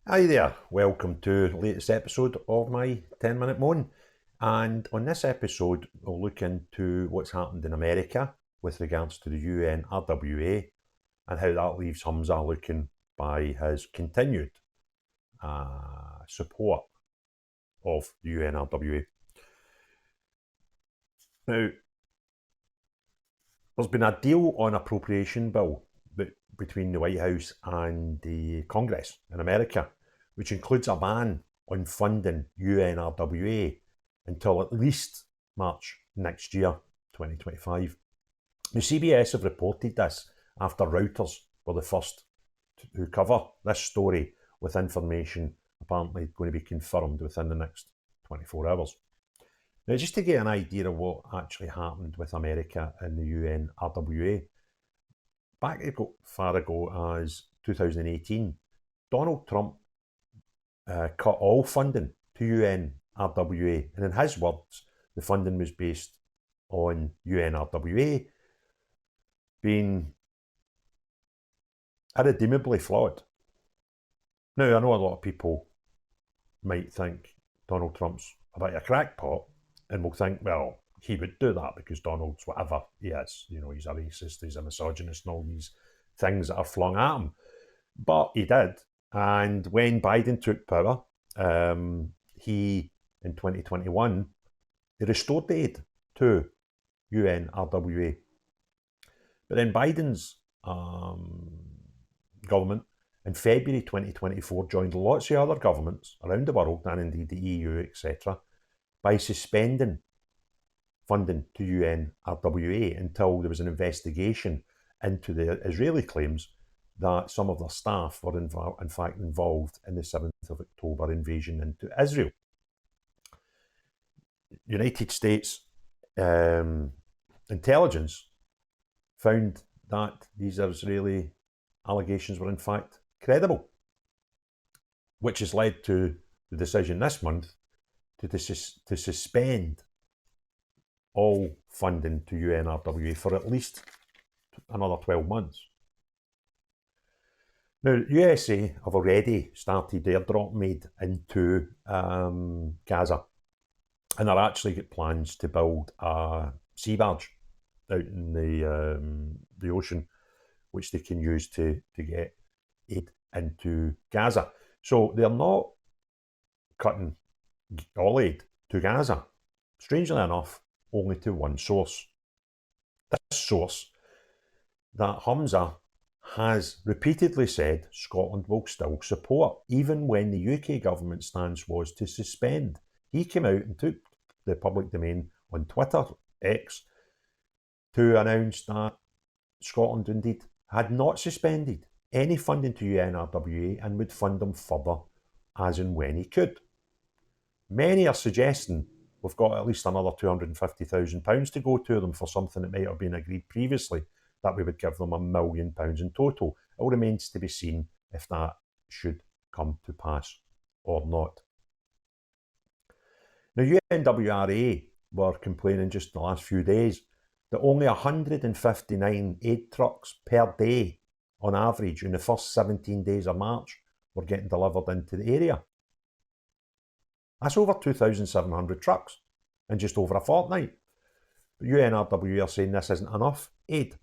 Hi there, welcome to the latest episode of my 10-minute moan. And on this episode, we'll look into what's happened in America with regards to the UN RWA and how that leaves Humza looking by his continued support of the UN RWA. Now, there's been a deal on appropriation bill between the White House and the Congress in America, which includes a ban on funding UNRWA until at least March next year, 2025. The CBS have reported this after Reuters were the first to cover this story, with information apparently going to be confirmed within the next 24 hours. Now, just to get an idea of what actually happened with America and the UN RWA, back far ago as 2018, Donald Trump cut all funding to UN RWA, and in his words, the funding was based on UN RWA being irredeemably flawed. Now, I know a lot of people might think Donald Trump's a bit of a crackpot and will think, well, he would do that because Donald's whatever he is. You know, he's a racist, he's a misogynist, and all these things that are flung at him. But he did. And when Biden took power, he, in 2021, he restored the aid to UNRWA. But then Biden's government in February 2024 joined lots of other governments around the world, and indeed the EU, etc., by suspending funding to UNRWA until there was an investigation into the Israeli claims that some of their staff were in fact involved in the 7th of October invasion into Israel. United States intelligence found that these Israeli allegations were in fact credible, which has led to the decision this month to suspend all funding to UNRWA for at least another 12 months. Now, the USA have already started airdrop aid into Gaza, and they're actually got plans to build a sea barge out in the ocean, which they can use to get aid into Gaza. So they're not cutting all aid to Gaza, strangely enough, only to one source. This source that Humza has repeatedly said Scotland will still support, even when the UK government stance was to suspend. He came out and took the public domain on Twitter, X, to announce that Scotland indeed had not suspended any funding to UNRWA and would fund them further as and when he could. Many are suggesting we've got at least another £250,000 to go to them for something that might have been agreed previously, that we would give them £1 million in total. It all remains to be seen if that should come to pass or not. Now, UNWRA were complaining just in the last few days that only 159 aid trucks per day on average in the first 17 days of March were getting delivered into the area. That's over 2,700 trucks in just over a fortnight. But UNRWA are saying this isn't enough aid.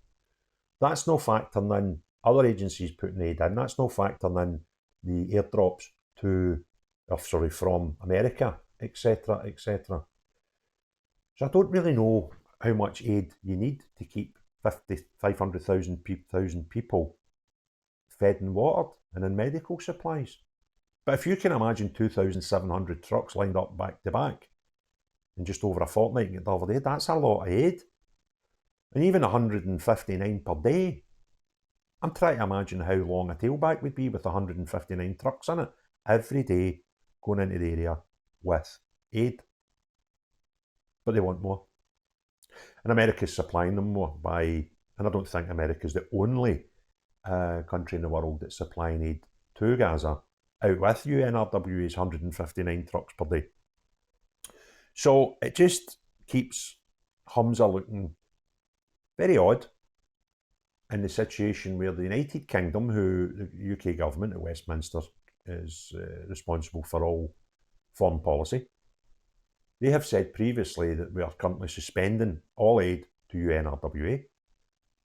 That's no factoring in other agencies putting aid in. That's no factoring in the airdrops from America, etc., etc. So I don't really know how much aid you need to keep 500,000 people fed and watered and in medical supplies. But if you can imagine 2,700 trucks lined up back to back in just over a fortnight and get delivered aid, that's a lot of aid. And even 159 per day. I'm trying to imagine how long a tailback would be with 159 trucks in it every day going into the area with aid. But they want more. And America's supplying them more and I don't think America's the only country in the world that's supplying aid to Gaza, out with UNRWA's 159 trucks per day. So it just keeps Humza looking very odd in the situation where the United Kingdom, who the UK government at Westminster is responsible for all foreign policy. They have said previously that we are currently suspending all aid to UNRWA,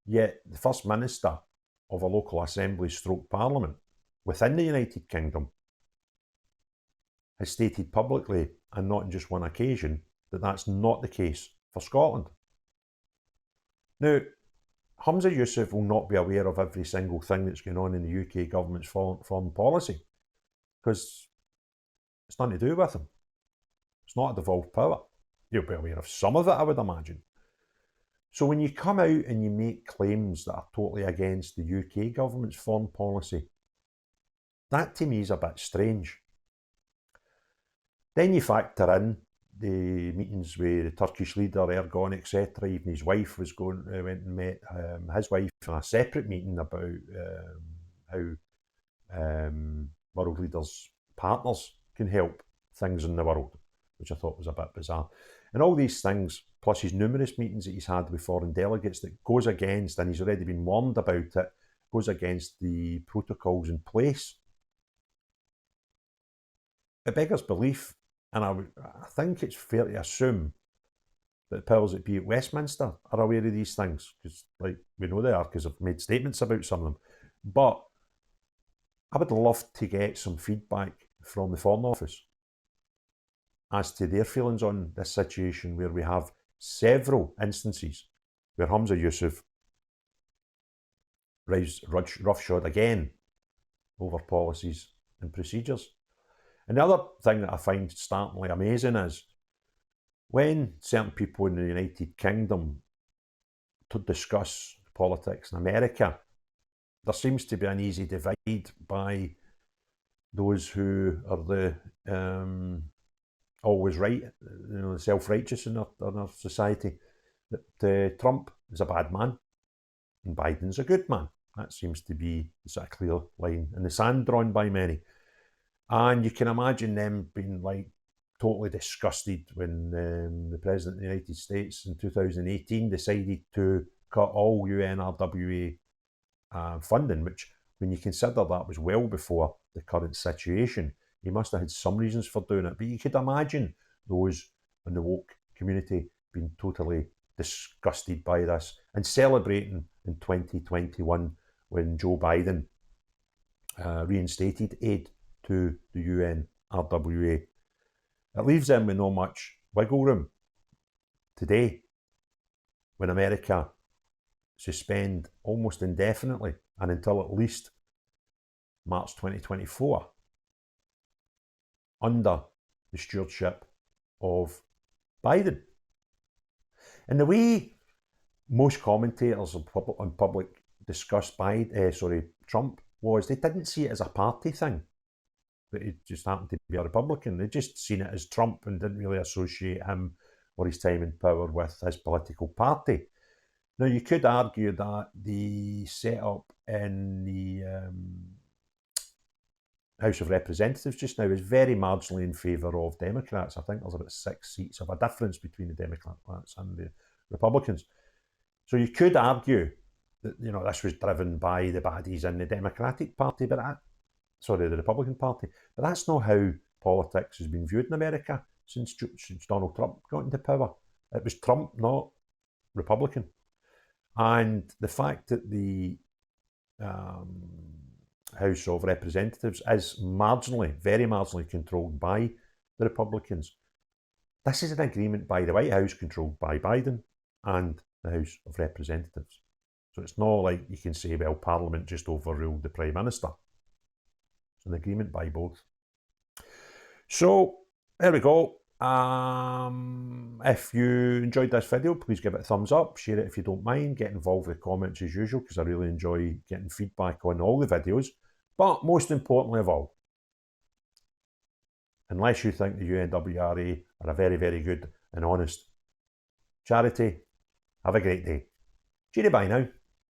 yet the First Minister of a local assembly stroke parliament within the United Kingdom has stated publicly, and not on just one occasion, that that's not the case for Scotland. Now, Humza Yousaf will not be aware of every single thing that's going on in the UK government's foreign policy, because it's nothing to do with him. It's not a devolved power. You'll be aware of some of it, I would imagine. So when you come out and you make claims that are totally against the UK government's foreign policy, that to me is a bit strange. Then you factor in the meetings with the Turkish leader, Erdogan, etc. Even his wife went and met his wife in a separate meeting about how world leaders' partners can help things in the world, which I thought was a bit bizarre. And all these things, plus his numerous meetings that he's had with foreign delegates, that goes against, and he's already been warned about it, goes against the protocols in place. It beggars belief, and I think it's fair to assume that the powers that be at Westminster are aware of these things, because like we know they are, because I've made statements about some of them. But I would love to get some feedback from the Foreign Office as to their feelings on this situation, where we have several instances where Humza Yousaf rides roughshod again over policies and procedures. And the other thing that I find startlingly amazing is when certain people in the United Kingdom to discuss politics in America, there seems to be an easy divide by those who are the always right, self-righteous in our society, that Trump is a bad man and Biden's a good man. That seems to be a clear line in the sand drawn by many. And you can imagine them being like totally disgusted when the President of the United States in 2018 decided to cut all UNRWA funding, which, when you consider that was well before the current situation, he must have had some reasons for doing it. But you could imagine those in the woke community being totally disgusted by this and celebrating in 2021 when Joe Biden reinstated aid to the UNRWA. It leaves them with not much wiggle room today, when America suspend almost indefinitely and until at least March 2024 under the stewardship of Biden. And the way most commentators on public discussed Trump was, they didn't see it as a party thing, that he just happened to be a Republican. They just seen it as Trump and didn't really associate him or his time in power with his political party. Now, you could argue that the setup in the House of Representatives just now is very marginally in favour of Democrats. I think there's about 6 seats of a difference between the Democrats and the Republicans. So you could argue that this was driven by the baddies in the Democratic Party, the Republican Party. But that's not how politics has been viewed in America since Donald Trump got into power. It was Trump, not Republican. And the fact that the House of Representatives is very marginally controlled by the Republicans. This is an agreement by the White House, controlled by Biden, and the House of Representatives. So it's not like you can say, well, Parliament just overruled the Prime Minister. It's an agreement by both. So there we go. If you enjoyed this video, please give it a thumbs up, share it if you don't mind, get involved with comments as usual, because I really enjoy getting feedback on all the videos. But most importantly of all, unless you think the UNWRA are a very, very good and honest charity, have a great day. Cheery bye now.